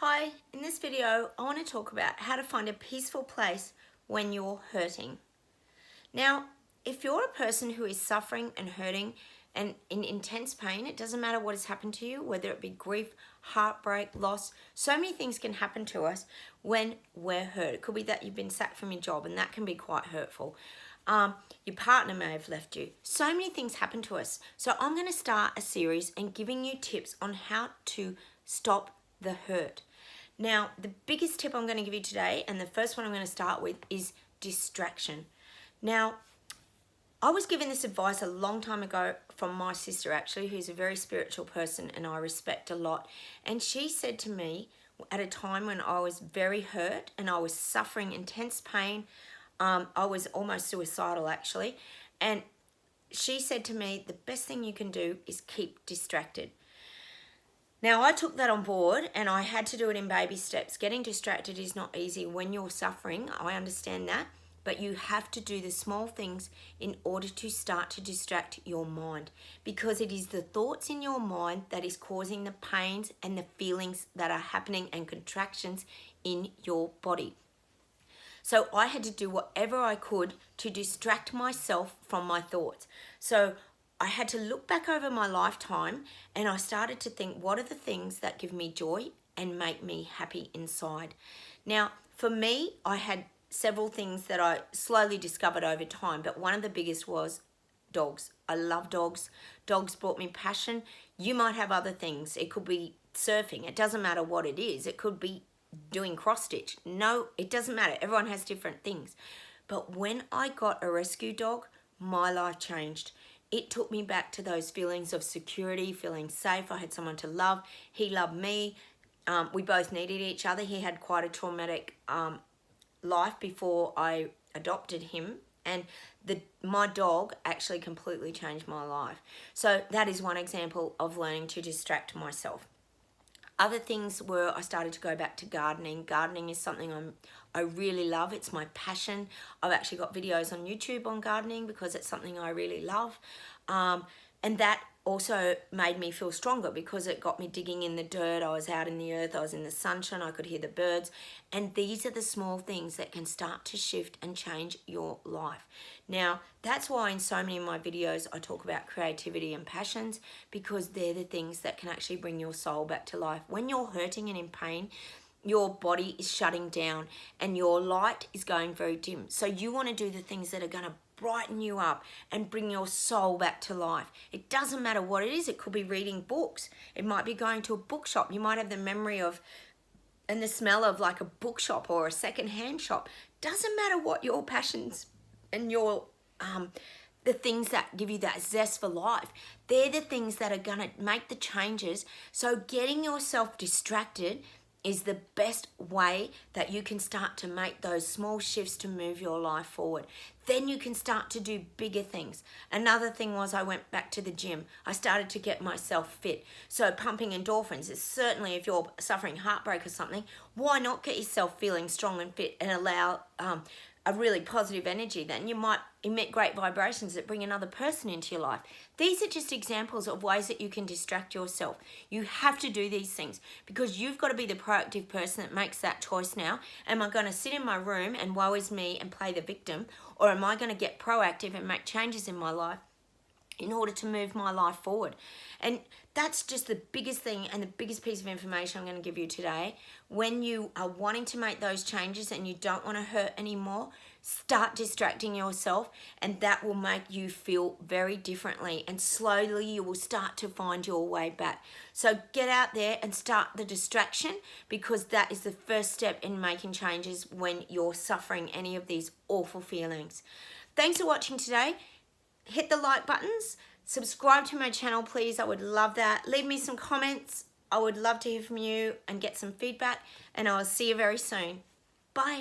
Hi, in this video I want to talk about how to find a peaceful place when you're hurting. Now, if you're a person who is suffering and hurting and in intense pain, it doesn't matter what has happened to you, whether it be grief, heartbreak, loss, so many things can happen to us when we're hurt. It could be that you've been sacked from your job and that can be quite hurtful. Your partner may have left you. So many things happen to us. So I'm going to start a series and giving you tips on how to stop the hurt. Now, the biggest tip I'm going to give you today, and the first one I'm going to start with, is distraction. Now, I was given this advice a long time ago from my sister, actually, who's a very spiritual person and I respect a lot. And she said to me at a time when I was very hurt and I was suffering intense pain, I was almost suicidal, actually. And she said to me, the best thing you can do is keep distracted. Now, I took that on board and I had to do it in baby steps. Getting distracted is not easy when you're suffering. I understand that. But you have to do the small things in order to start to distract your mind, because it is the thoughts in your mind that is causing the pains and the feelings that are happening and contractions in your body. So I had to do whatever I could to distract myself from my thoughts. So I had to look back over my lifetime and I started to think, what are the things that give me joy and make me happy inside? Now, for me, I had several things that I slowly discovered over time, but one of the biggest was dogs. I love dogs. Dogs brought me passion. You might have other things. It could be surfing. It doesn't matter what it is. It could be doing cross stitch. No, it doesn't matter. Everyone has different things. But when I got a rescue dog, my life changed. It took me back to those feelings of security, feeling safe. I had someone to love. He loved me. We both needed each other. He had quite a traumatic life before I adopted him. And my dog actually completely changed my life. So that is one example of learning to distract myself. Other things were I started to go back to gardening. Gardening is something I really love. It's my passion. I've actually got videos on YouTube on gardening because it's something I really love. And that also made me feel stronger because it got me digging in the dirt. I was out in the earth. I was in the sunshine. I could hear the birds. And these are the small things that can start to shift and change your life. Now, that's why in so many of my videos I talk about creativity and passions, because they're the things that can actually bring your soul back to life. When you're hurting and in pain, your body is shutting down and your light is going very dim. So you want to do the things that are going to brighten you up and bring your soul back to life. It doesn't matter what it is. It could be reading books. It might be going to a bookshop. You might have the memory of and the smell of like a bookshop or a second-hand shop. Doesn't matter what your passions and your the things that give you that zest for life. They're the things that are going to make the changes. So getting yourself distracted is the best way that you can start to make those small shifts to move your life forward. Then you can start to do bigger things. Another thing was I went back to the gym. I started to get myself fit. So pumping endorphins is certainly, if you're suffering heartbreak or something, why not get yourself feeling strong and fit and allow a really positive energy? Then you might emit great vibrations that bring another person into your life. These are just examples of ways that you can distract yourself. You have to do these things because you've got to be the proactive person that makes that choice now. Am I going to sit in my room and woe is me and play the victim, or am I going to get proactive and make changes in my life in order to move my life forward? And that's just the biggest thing and the biggest piece of information I'm going to give you today. When you are wanting to make those changes and you don't want to hurt anymore, start distracting yourself, and that will make you feel very differently, and slowly you will start to find your way back. So get out there and start the distraction, because that is the first step in making changes when you're suffering any of these awful feelings. Thanks for watching today. Hit the like buttons, subscribe to my channel please, I would love that. Leave me some comments, I would love to hear from you and get some feedback, and I will see you very soon. Bye.